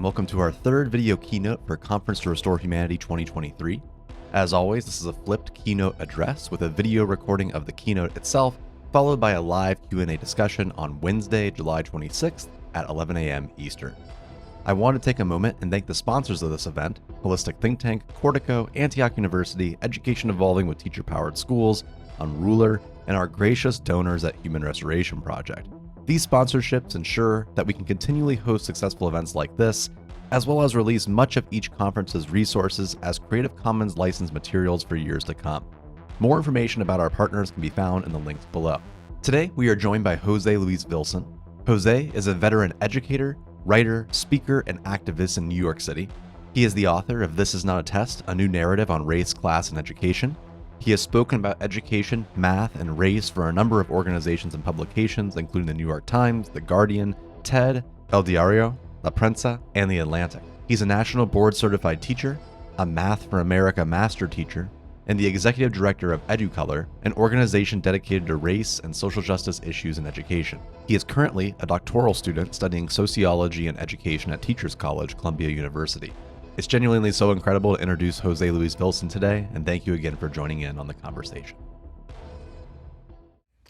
welcome to our third video keynote for Conference to Restore Humanity 2023. As always, this is a flipped keynote address with a video recording of the keynote itself, followed by a live Q&A discussion on Wednesday, July 26th at 11 a.m. Eastern. I want to take a moment and thank the sponsors of this event, Holistic Think Tank, Cortico, Antioch University, Education Evolving with Teacher-Powered Schools, Unruler, and our gracious donors at Human Restoration Project. These sponsorships ensure that we can continually host successful events like this, as well as release much of each conference's resources as Creative Commons licensed materials for years to come. More information about our partners can be found in the links below. Today, we are joined by José Luis Vilson. José is a veteran educator, writer, speaker, and activist in New York City. He is the author of This Is Not a Test, a new narrative on race, class, and education. He has spoken about education, math, and race for a number of organizations and publications, including the New York Times, The Guardian, TED, El Diario, La Prensa, and The Atlantic. He's a national board-certified teacher, a Math for America master teacher, and the executive director of EduColor, an organization dedicated to race and social justice issues in education. He is currently a doctoral student studying sociology and education at Teachers College, Columbia University. It's genuinely so incredible to introduce José Luis Vilson today, and thank you again for joining in on the conversation.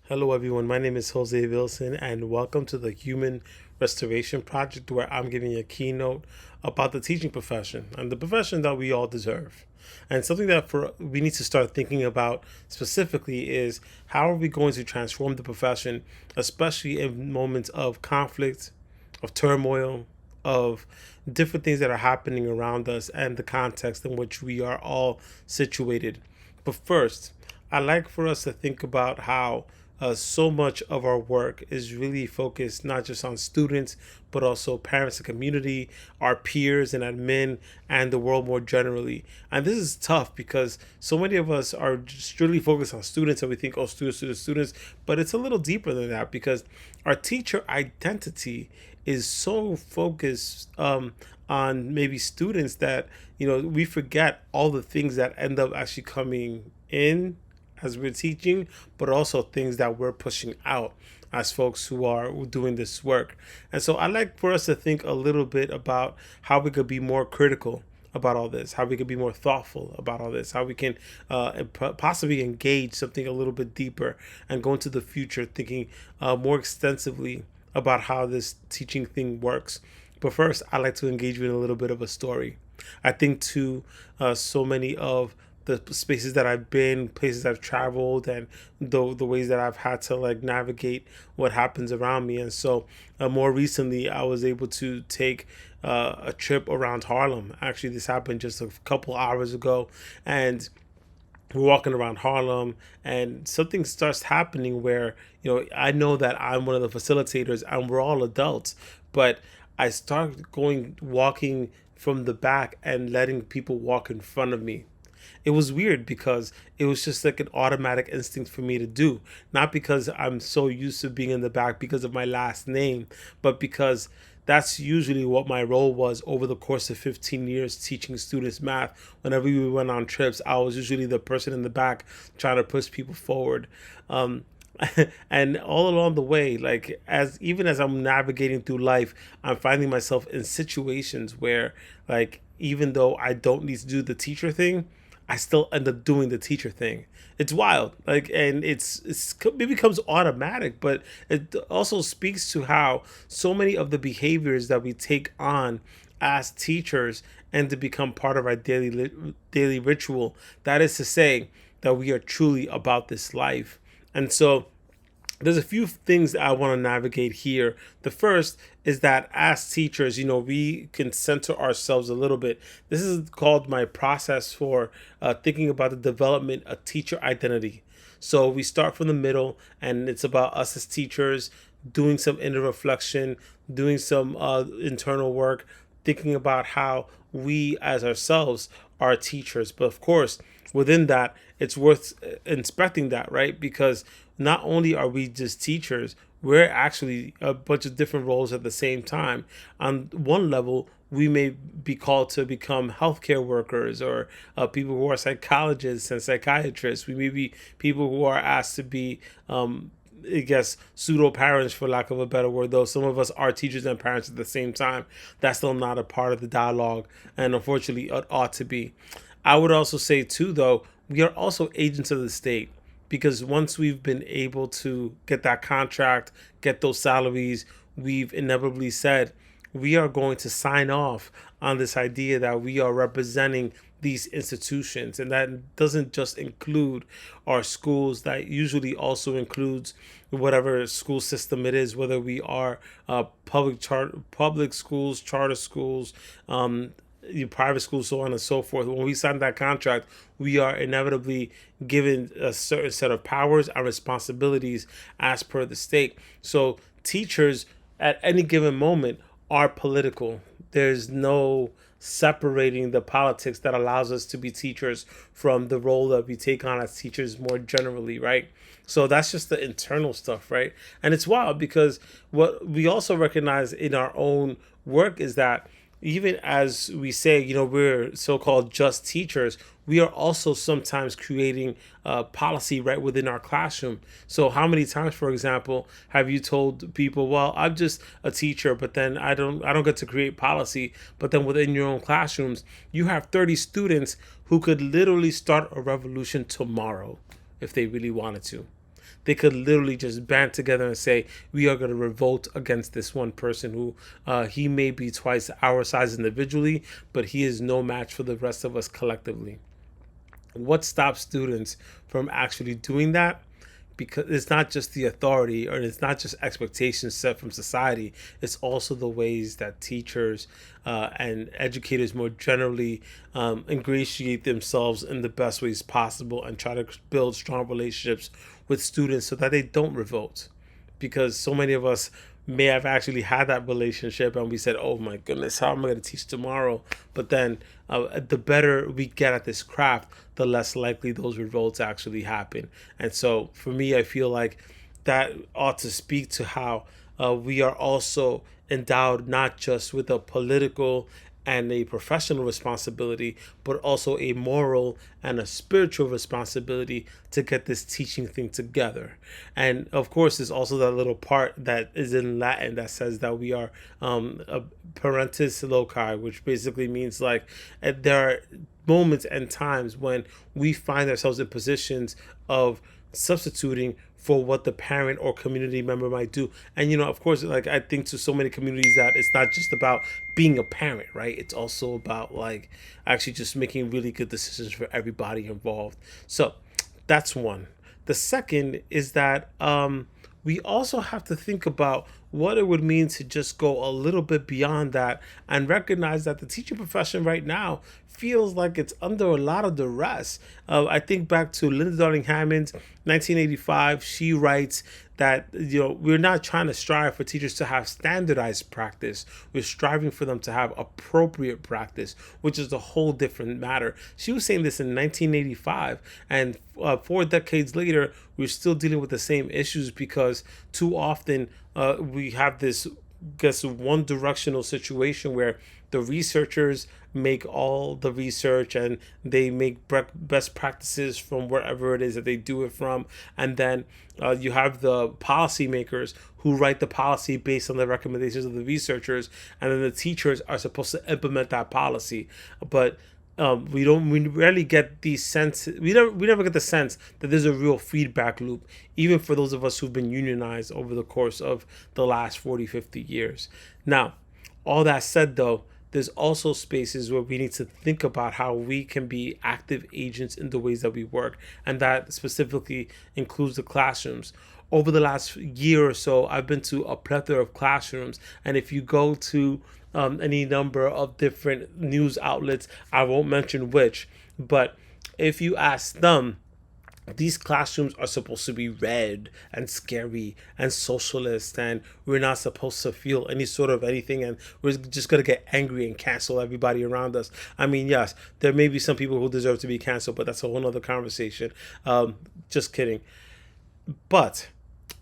Hello everyone, my name is José Vilson and welcome to the Human Restoration Project, where I'm giving a keynote about the teaching profession and the profession that we all deserve. And something that we need to start thinking about specifically is how are we going to transform the profession, especially in moments of conflict, of turmoil, of different things that are happening around us and the context in which we are all situated. But first, I'd like for us to think about how so much of our work is really focused not just on students, but also parents and community, our peers and admin, and the world more generally. And this is tough because so many of us are just really focused on students and we think, oh, students, but it's a little deeper than that because our teacher identity is so focused on maybe students that, we forget all the things that end up actually coming in as we're teaching, but also things that we're pushing out as folks who are doing this work. And so I'd like for us to think a little bit about how we could be more critical about all this, how we could be more thoughtful about all this, how we can possibly engage something a little bit deeper and go into the future thinking more extensively about how this teaching thing works. But first, I'd like to engage you in a little bit of a story. I think to so many of the spaces that I've been, places I've traveled, and the ways that I've had to navigate what happens around me. And so more recently, I was able to take a trip around Harlem. Actually, this happened just a couple hours ago. And we're walking around Harlem and something starts happening where, I know that I'm one of the facilitators and we're all adults, but I start walking from the back and letting people walk in front of me. It was weird because it was just like an automatic instinct for me to do, not because I'm so used to being in the back because of my last name, but because that's usually what my role was over the course of 15 years teaching students math. Whenever we went on trips, I was usually the person in the back trying to push people forward. And all along the way, even as I'm navigating through life, I'm finding myself in situations where, even though I don't need to do the teacher thing, I still end up doing the teacher thing. It's wild, and it becomes automatic, but it also speaks to how so many of the behaviors that we take on as teachers and to become part of our daily ritual. That is to say that we are truly about this life. And so there's a few things that I want to navigate here. The first is that as teachers, we can center ourselves a little bit. This is called my process for thinking about the development of teacher identity. So we start from the middle, and it's about us as teachers doing some inner reflection, doing some internal work, thinking about how we as ourselves are teachers. But of course, within that, it's worth inspecting that, right? Because not only are we just teachers, we're actually a bunch of different roles at the same time. On one level, we may be called to become healthcare workers or people who are psychologists and psychiatrists. We may be people who are asked to be I guess, pseudo parents, for lack of a better word, though some of us are teachers and parents at the same time. That's still not a part of the dialogue, and unfortunately, it ought to be. I would also say, too, though, we are also agents of the state, because once we've been able to get that contract, get those salaries, we've inevitably said we are going to sign off on this idea that we are representing these institutions. And that doesn't just include our schools, that usually also includes whatever school system it is, whether we are public schools, charter schools, private schools, so on and so forth. When we sign that contract, we are inevitably given a certain set of powers and responsibilities as per the state. So teachers at any given moment are political. There's no separating the politics that allows us to be teachers from the role that we take on as teachers more generally, right? So that's just the internal stuff, right? And it's wild because what we also recognize in our own work is that even as we say, we're so-called just teachers, we are also sometimes creating policy right within our classroom. So how many times, for example, have you told people, well, I'm just a teacher, but then I don't get to create policy. But then within your own classrooms, you have 30 students who could literally start a revolution tomorrow if they really wanted to. They could literally just band together and say, we are going to revolt against this one person who he may be twice our size individually, but he is no match for the rest of us collectively. What stops students from actually doing that? Because it's not just the authority, or it's not just expectations set from society. It's also the ways that teachers and educators more generally ingratiate themselves in the best ways possible and try to build strong relationships with students so that they don't revolt. Because so many of us may have actually had that relationship and we said, oh my goodness, how am I going to teach tomorrow? But then the better we get at this craft, the less likely those revolts actually happen. And so for me, I feel like that ought to speak to how we are also endowed not just with a political and a professional responsibility, but also a moral and a spiritual responsibility to get this teaching thing together. And of course, there's also that little part that is in Latin that says that we are a parentis loci, which basically means like there are moments and times when we find ourselves in positions of substituting for what the parent or community member might do. And of course, like I think to so many communities that it's not just about being a parent, right? It's also about like actually just making really good decisions for everybody involved. So that's one. The second is that we also have to think about what it would mean to just go a little bit beyond that and recognize that the teaching profession right now feels like it's under a lot of duress. I think back to Linda Darling Hammond's 1985. She writes that we're not trying to strive for teachers to have standardized practice. We're striving for them to have appropriate practice, which is a whole different matter. She was saying this in 1985, and 4 decades later, we're still dealing with the same issues because too often we have this one directional situation where the researchers make all the research and they make best practices from wherever it is that they do it from, and then you have the policymakers who write the policy based on the recommendations of the researchers, and then the teachers are supposed to implement that policy. But we rarely get the sense, we never get the sense that there's a real feedback loop, even for those of us who've been unionized over the course of the last 40-50 years. Now, all that said though, there's also spaces where we need to think about how we can be active agents in the ways that we work, and that specifically includes the classrooms. Over the last year or so, I've been to a plethora of classrooms, and if you go to any number of different news outlets, I won't mention which, but if you ask them, these classrooms are supposed to be red and scary and socialist, and we're not supposed to feel any sort of anything, and we're just going to get angry and cancel everybody around us. I mean, yes, there may be some people who deserve to be canceled, but that's a whole other conversation. Just kidding. But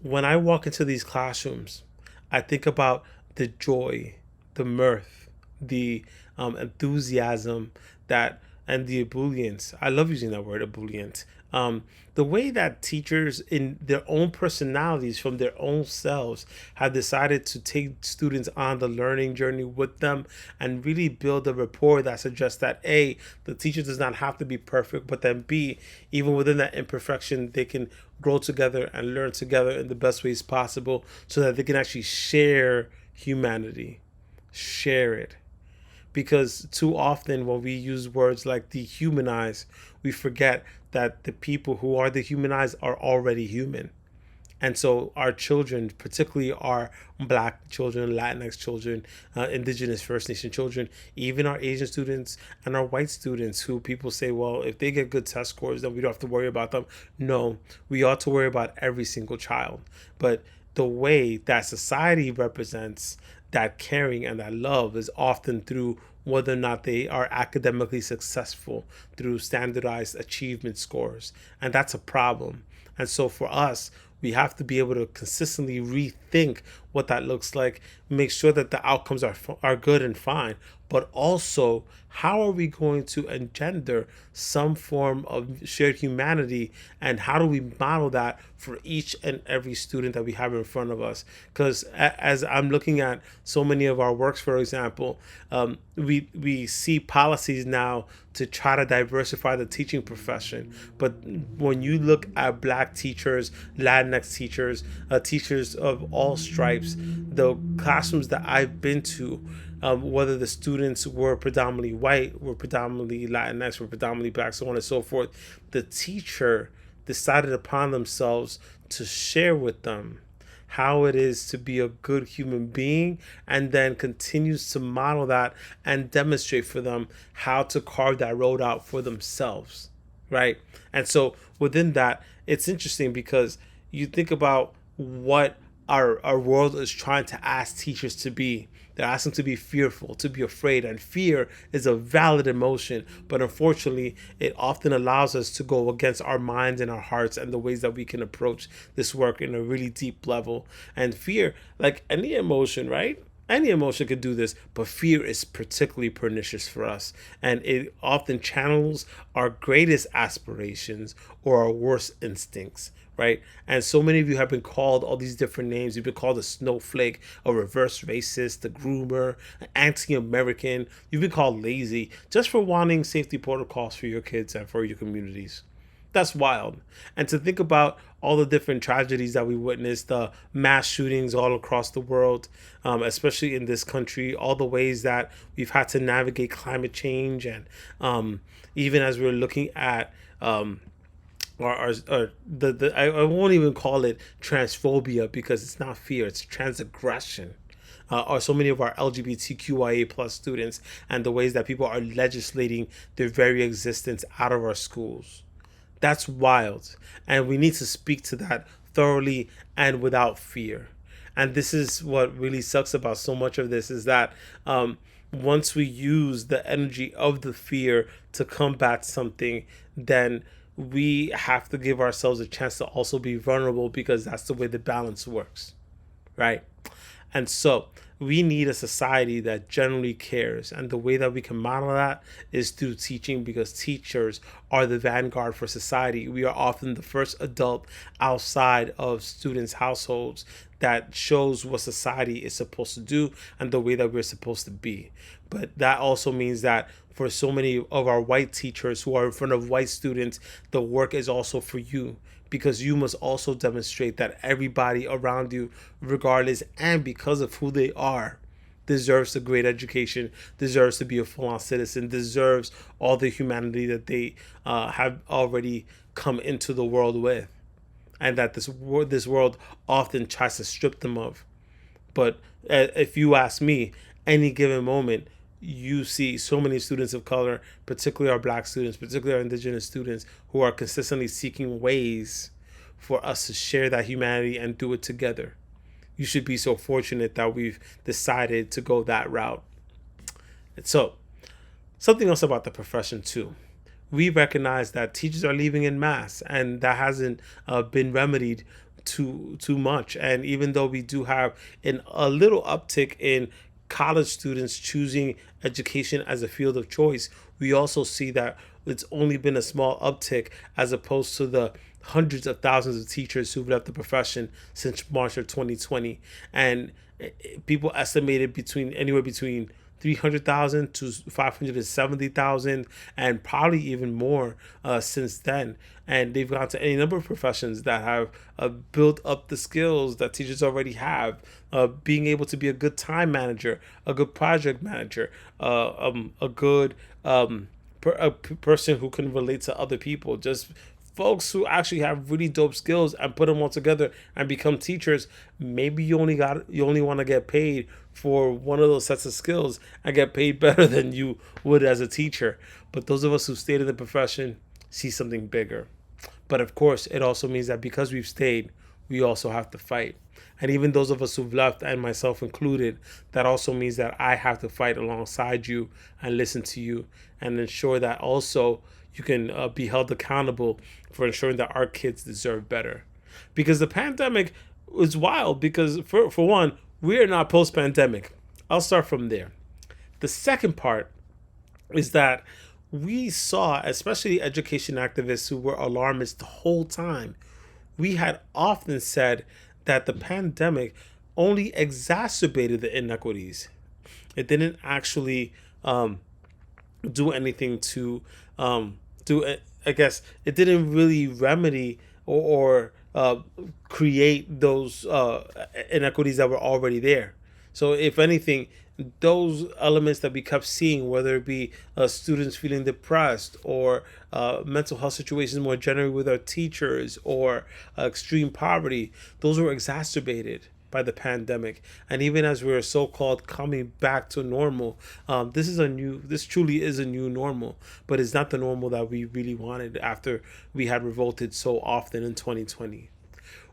when I walk into these classrooms, I think about the joy, the mirth, the enthusiasm that and the ebullience. I love using that word, ebullient, The way that teachers, in their own personalities, from their own selves, have decided to take students on the learning journey with them and really build a rapport that suggests that A, the teacher does not have to be perfect, but then B, even within that imperfection, they can grow together and learn together in the best ways possible so that they can actually share humanity, share it. Because too often when we use words like dehumanize, we forget that the people who are dehumanized are already human. And so our children, particularly our Black children, Latinx children, Indigenous First Nation children, even our Asian students and our white students, who people say, well, if they get good test scores, then we don't have to worry about them. No, we ought to worry about every single child. But the way that society represents that caring and that love is often through whether or not they are academically successful through standardized achievement scores. And that's a problem. And so for us, we have to be able to consistently rethink what that looks like, make sure that the outcomes are good and fine, but also how are we going to engender some form of shared humanity, and how do we model that for each and every student that we have in front of us? Because as I'm looking at so many of our works, for example, we see policies now to try to diversify the teaching profession. But when you look at Black teachers, Latinx teachers, teachers of all stripes, the classrooms that I've been to, whether the students were predominantly white, were predominantly Latinx, were predominantly Black, so on and so forth, the teacher decided upon themselves to share with them how it is to be a good human being, and then continues to model that and demonstrate for them how to carve that road out for themselves, right? And so within that, it's interesting because you think about what our world is trying to ask teachers to be. They're asking to be fearful, to be afraid, and fear is a valid emotion, but unfortunately, it often allows us to go against our minds and our hearts and the ways that we can approach this work in a really deep level. And fear, like any emotion, right? Any emotion could do this, but fear is particularly pernicious for us. And it often channels our greatest aspirations or our worst instincts, right? And so many of you have been called all these different names. You've been called a snowflake, a reverse racist, a groomer, an anti-American. You've been called lazy just for wanting safety protocols for your kids and for your communities. That's wild. And to think about all the different tragedies that we witnessed, the mass shootings all across the world, especially in this country, all the ways that we've had to navigate climate change, and even as we're looking at I won't even call it transphobia, because it's not fear, it's transaggression. Or so many of our LGBTQIA plus students, and the ways that people are legislating their very existence out of our schools. That's wild. And we need to speak to that thoroughly and without fear. And this is what really sucks about so much of this, is that once we use the energy of the fear to combat something, then we have to give ourselves a chance to also be vulnerable, because that's the way the balance works, right? And so we need a society that generally cares. And the way that we can model that is through teaching, because teachers are the vanguard for society. We are often the first adult outside of students' households that shows what society is supposed to do and the way that we're supposed to be. But that also means that for so many of our white teachers who are in front of white students, the work is also for you, because you must also demonstrate that everybody around you, regardless and because of who they are, deserves a great education, deserves to be a full-on citizen, deserves all the humanity that they have already come into the world with, and that this world often tries to strip them of. But if you ask me, any given moment, you see so many students of color, particularly our Black students, particularly our Indigenous students, who are consistently seeking ways for us to share that humanity and do it together. You should be so fortunate that we've decided to go that route. And so, something else about the profession too. We recognize that teachers are leaving in mass, and that hasn't been remedied too much. And even though we do have a little uptick in college students choosing education as a field of choice, we also see that it's only been a small uptick as opposed to the hundreds of thousands of teachers who've left the profession since March of 2020. And people estimated anywhere between 300,000 to 570,000, and probably even more since then. And they've gone to any number of professions that have built up the skills that teachers already have. Being able to be a good time manager, a good project manager, a good person who can relate to other people, just folks who actually have really dope skills and put them all together and become teachers. Maybe you only want to get paid for one of those sets of skills and get paid better than you would as a teacher. But those of us who stayed in the profession see something bigger. But of course, it also means that because we've stayed, we also have to fight. And even those of us who've left, and myself included, that also means that I have to fight alongside you and listen to you and ensure that also you can be held accountable for ensuring that our kids deserve better. Because the pandemic was wild because, for one, we are not post-pandemic. I'll start from there. The second part is that we saw, especially education activists who were alarmists the whole time, we had often said that the pandemic only exacerbated the inequities. It didn't actually do anything to do it. I guess it didn't really remedy or create those inequities that were already there. So if anything, those elements that we kept seeing, whether it be students feeling depressed or mental health situations more generally with our teachers or extreme poverty, those were exacerbated by the pandemic. And even as we're so-called coming back to normal, this truly is a new normal, but it's not the normal that we really wanted after we had revolted so often in 2020.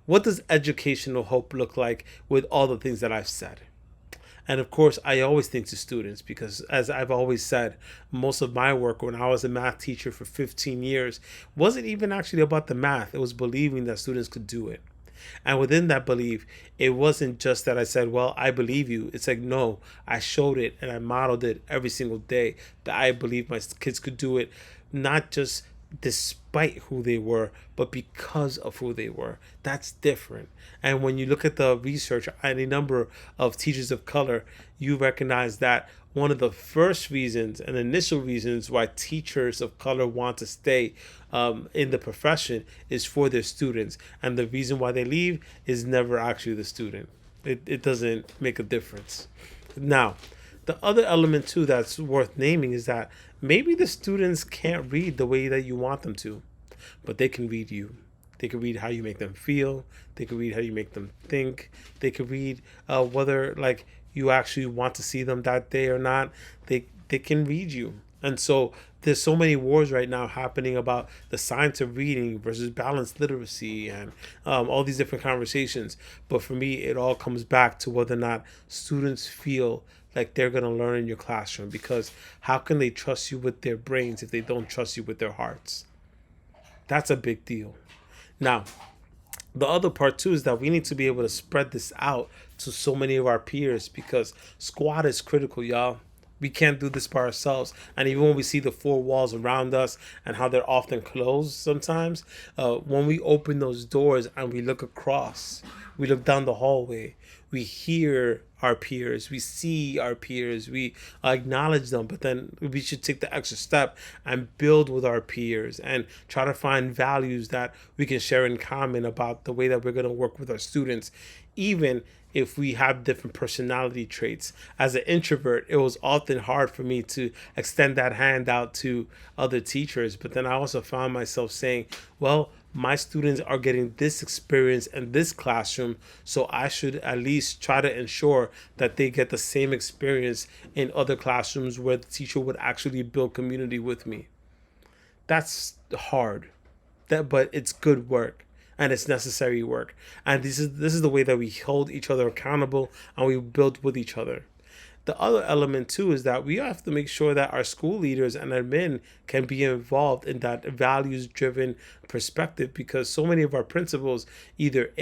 What does educational hope look like with all the things that I've said? And of course, I always think to students because, as I've always said, most of my work when I was a math teacher for 15 years wasn't even actually about the math. It was believing that students could do it. And within that belief, it wasn't just that I said, well, I believe you. It's like, no, I showed it and I modeled it every single day that I believe my kids could do it, not just despite who they were, but because of who they were. That's different. And when you look at the research and a number of teachers of color, you recognize that one of the first reasons and initial reasons why teachers of color want to stay in the profession is for their students. And the reason why they leave is never actually the student. It doesn't make a difference. Now, the other element too that's worth naming is that maybe the students can't read the way that you want them to, but they can read you. They can read how you make them feel. They can read how you make them think. They can read whether like you actually want to see them that day or not. They can read you. And so there's so many wars right now happening about the science of reading versus balanced literacy and all these different conversations. But for me, it all comes back to whether or not students feel like they're going to learn in your classroom, because how can they trust you with their brains if they don't trust you with their hearts? That's a big deal. Now, the other part too is that we need to be able to spread this out to so many of our peers, because squad is critical, y'all. We can't do this by ourselves. And even when we see the four walls around us and how they're often closed sometimes, when we open those doors and we look across, we look down the hallway, we hear our peers, we see our peers, we acknowledge them, but then we should take the extra step and build with our peers and try to find values that we can share in common about the way that we're going to work with our students, even if we have different personality traits. As an introvert, it was often hard for me to extend that hand out to other teachers, but then I also found myself saying, well, my students are getting this experience in this classroom, so I should at least try to ensure that they get the same experience in other classrooms where the teacher would actually build community with me. That's hard, but it's good work and it's necessary work. And this is the way that we hold each other accountable and we build with each other. The other element too is that we have to make sure that our school leaders and admin can be involved in that values driven perspective, because so many of our principals either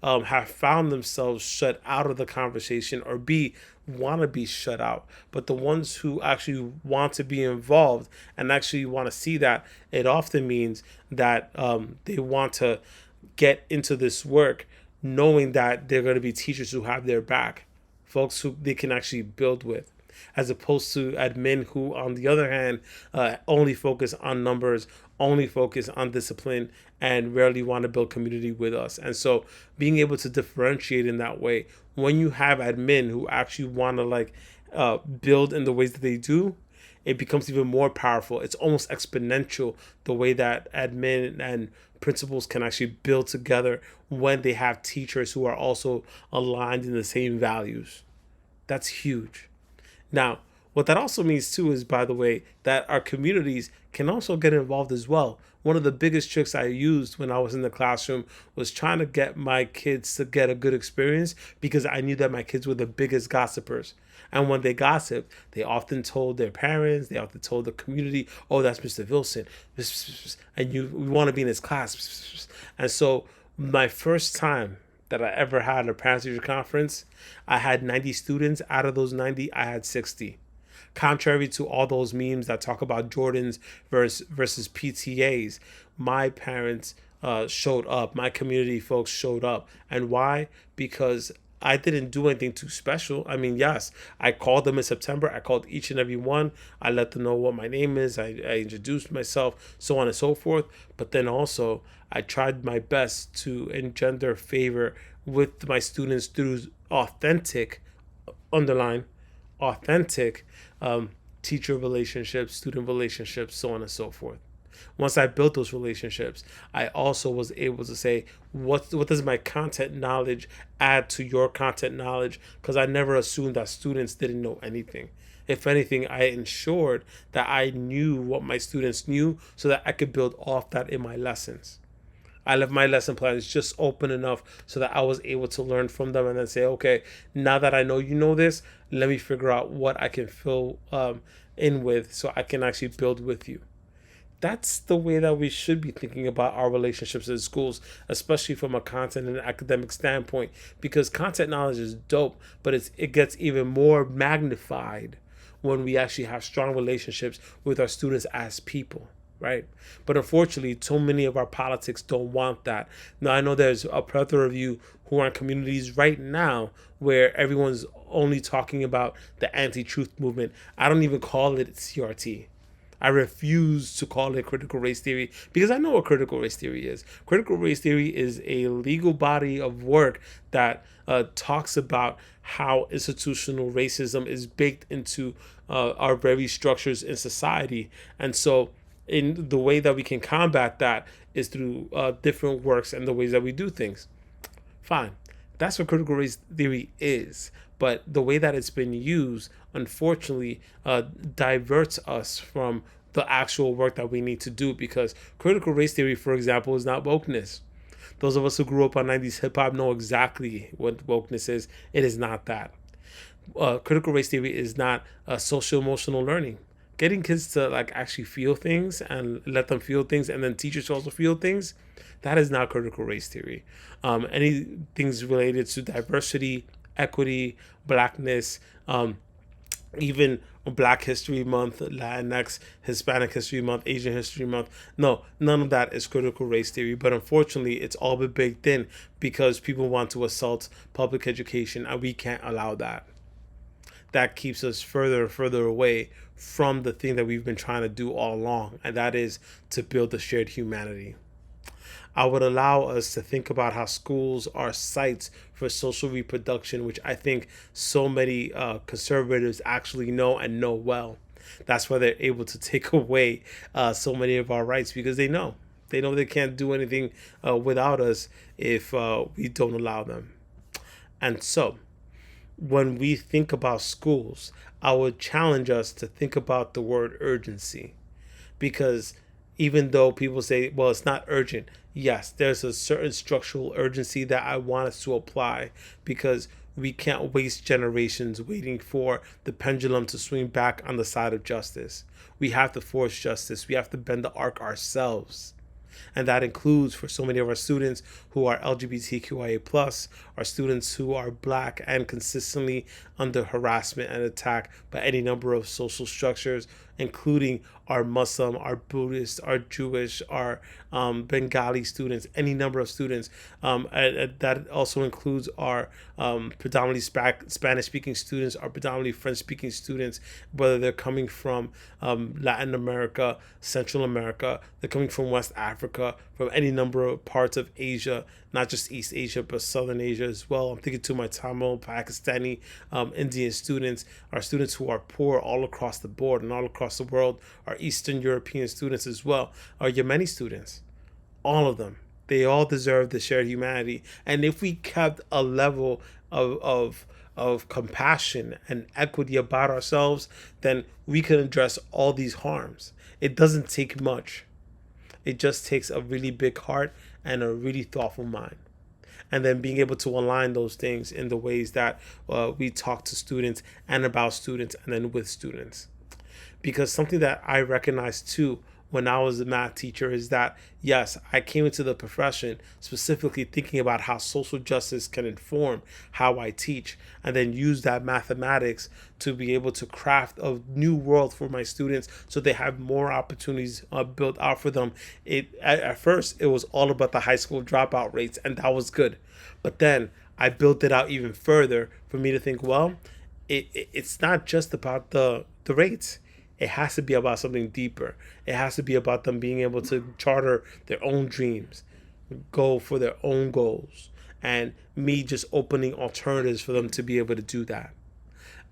have found themselves shut out of the conversation, or B, want to be shut out. But the ones who actually want to be involved and actually want to see that, it often means that they want to get into this work knowing that they're going to be teachers who have their back, folks who they can actually build with, as opposed to admin who, on the other hand, only focus on numbers, only focus on discipline, and rarely want to build community with us. And so being able to differentiate in that way, when you have admin who actually want to build in the ways that they do, it becomes even more powerful. It's almost exponential the way that admin and principals can actually build together when they have teachers who are also aligned in the same values. That's huge. Now, what that also means too is, by the way, that our communities can also get involved as well. One of the biggest tricks I used when I was in the classroom was trying to get my kids to get a good experience, because I knew that my kids were the biggest gossipers. And when they gossiped, they often told their parents, they often told the community, oh, that's Mr. Vilson, and we want to be in his class. And so my first time that I ever had a parent-teacher conference, I had 90 students. Out of those 90, I had 60. Contrary to all those memes that talk about Jordans versus PTAs, my parents showed up. My community folks showed up. And why? Because I didn't do anything too special. I mean, yes, I called them in September. I called each and every one. I let them know what my name is. I introduced myself, so on and so forth. But then also, I tried my best to engender favor with my students through authentic, underline, authentic teacher relationships, student relationships, so on and so forth. Once I built those relationships, I also was able to say, what does my content knowledge add to your content knowledge? Because I never assumed that students didn't know anything. If anything, I ensured that I knew what my students knew so that I could build off that in my lessons. I left my lesson plans just open enough so that I was able to learn from them and then say, okay, now that I know you know this, let me figure out what I can fill in with so I can actually build with you. That's the way that we should be thinking about our relationships in schools, especially from a content and academic standpoint, because content knowledge is dope, but it gets even more magnified when we actually have strong relationships with our students as people, right? But unfortunately, so many of our politics don't want that. Now, I know there's a plethora of you who are in communities right now where everyone's only talking about the anti-truth movement. I don't even call it CRT. I refuse to call it critical race theory because I know what critical race theory is. Critical race theory is a legal body of work that talks about how institutional racism is baked into our very structures in society. And so in the way that we can combat that is through different works and the ways that we do things. Fine. That's what critical race theory is. But the way that it's been used, unfortunately, diverts us from the actual work that we need to do, because critical race theory, for example, is not wokeness. Those of us who grew up on 90s hip-hop know exactly what wokeness is. It is not that. Critical race theory is not social-emotional learning. Getting kids to actually feel things and let them feel things, and then teachers also feel things, that is not critical race theory. Any things related to diversity, equity, blackness, even Black History Month, Latinx, Hispanic History Month, Asian History Month. No, none of that is critical race theory. But unfortunately, it's all been baked in because people want to assault public education, and we can't allow that. That keeps us further and further away from the thing that we've been trying to do all along, and that is to build a shared humanity. I would allow us to think about how schools are sites for social reproduction, which I think so many conservatives actually know and know well. That's why they're able to take away so many of our rights, because they know they can't do anything without us if we don't allow them. And so when we think about schools, I would challenge us to think about the word urgency, because even though people say, well, it's not urgent, yes, there's a certain structural urgency that I want us to apply, because We can't waste generations waiting for the pendulum to swing back on the side of justice. We have to force justice. We have to bend the arc ourselves. And that includes for so many of our students who are LGBTQIA+, our students who are Black and consistently under harassment and attack by any number of social structures, including our Muslim, our Buddhist, our Jewish, our Bengali students, any number of students. That also includes our predominantly Spanish-speaking students, our predominantly French-speaking students, whether they're coming from Latin America, Central America, they're coming from West Africa, from any number of parts of Asia, not just East Asia, but Southern Asia as well. I'm thinking to my Tamil, Pakistani, Indian students, our students who are poor all across the board and all across the world, our Eastern European students as well, our Yemeni students, all of them. They all deserve the shared humanity. And if we kept a level of compassion and equity about ourselves, then we can address all these harms. It doesn't take much. It just takes a really big heart and a really thoughtful mind. And then being able to align those things in the ways that we talk to students and about students and then with students. Because something that I recognized too when I was a math teacher is that, yes, I came into the profession specifically thinking about how social justice can inform how I teach, and then use that mathematics to be able to craft a new world for my students so they have more opportunities built out for them. At first, it was all about the high school dropout rates, and that was good. But then I built it out even further for me to think, well, it's not just about the rates. It has to be about something deeper. It has to be about them being able to charter their own dreams, go for their own goals, and me just opening alternatives for them to be able to do that.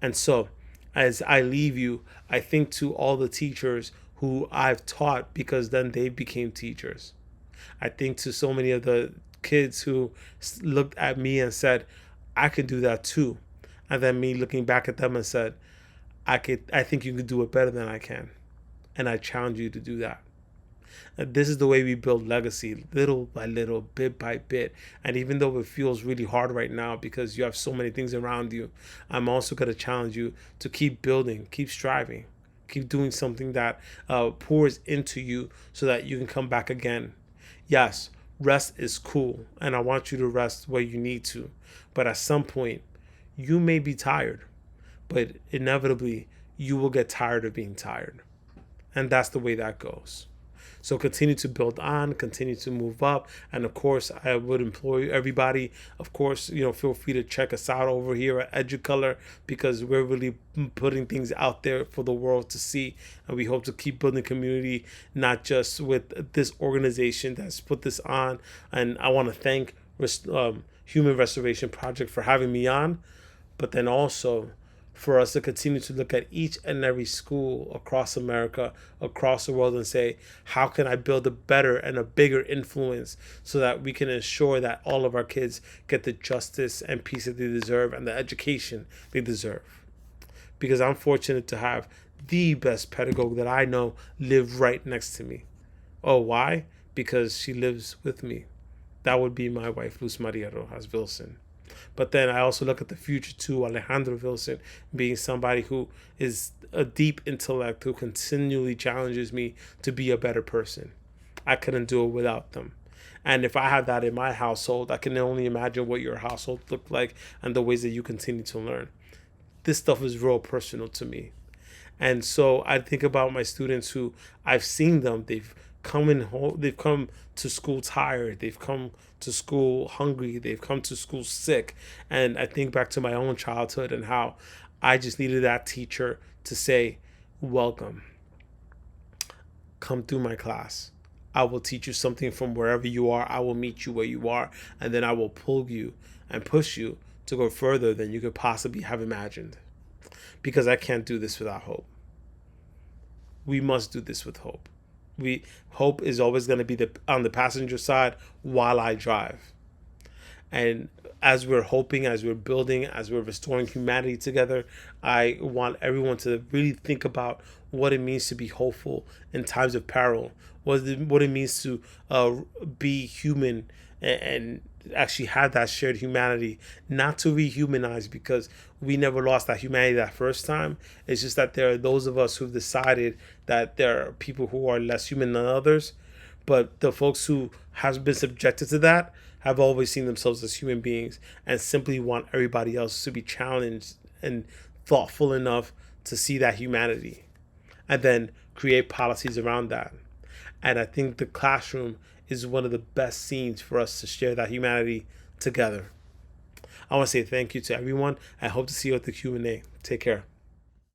And so, as I leave you, I think to all the teachers who I've taught because then they became teachers. I think to so many of the kids who looked at me and said, I can do that too. And then me looking back at them and said, I think you can do it better than I can. And I challenge you to do that. And this is the way we build legacy, little by little, bit by bit. And even though it feels really hard right now because you have so many things around you, I'm also going to challenge you to keep building, keep striving, keep doing something that pours into you so that you can come back again. Yes, rest is cool, and I want you to rest where you need to. But at some point, you may be tired. But inevitably, you will get tired of being tired. And that's the way that goes. So continue to build on, continue to move up. And of course, I would implore everybody, of course, feel free to check us out over here at EduColor, because we're really putting things out there for the world to see. And we hope to keep building community, not just with this organization that's put this on. And I want to thank Human Restoration Project for having me on, but then also for us to continue to look at each and every school across America, across the world, and say, how can I build a better and a bigger influence so that we can ensure that all of our kids get the justice and peace that they deserve and the education they deserve? Because I'm fortunate to have the best pedagogue that I know live right next to me. Oh, why? Because she lives with me. That would be my wife, Luz Maria Rojas Vilson. But then I also look at the future too, Alejandro Vilson being somebody who is a deep intellect, who continually challenges me to be a better person. I couldn't do it without them. And if I have that in my household, I can only imagine what your household looked like and the ways that you continue to learn. This stuff is real personal to me. And so I think about my students who I've seen them. They've come to school tired. They've come to school hungry. They've come to school sick. And I think back to my own childhood and how I just needed that teacher to say, welcome. Come through my class. I will teach you something from wherever you are. I will meet you where you are. And then I will pull you and push you to go further than you could possibly have imagined. Because I can't do this without hope. We must do this with hope. Hope is always going to be on the passenger side while I drive. And as we're hoping, as we're building, as we're restoring humanity together, I want everyone to really think about what it means to be hopeful in times of peril, what it means to be human and actually have that shared humanity, not to rehumanize, because we never lost that humanity that first time. It's just that there are those of us who've decided that there are people who are less human than others, but the folks who have been subjected to that have always seen themselves as human beings and simply want everybody else to be challenged and thoughtful enough to see that humanity and then create policies around that. And I think the classroom is one of the best scenes for us to share that humanity together. I want to say thank you to everyone. I hope to see you at the Q&A. Take care.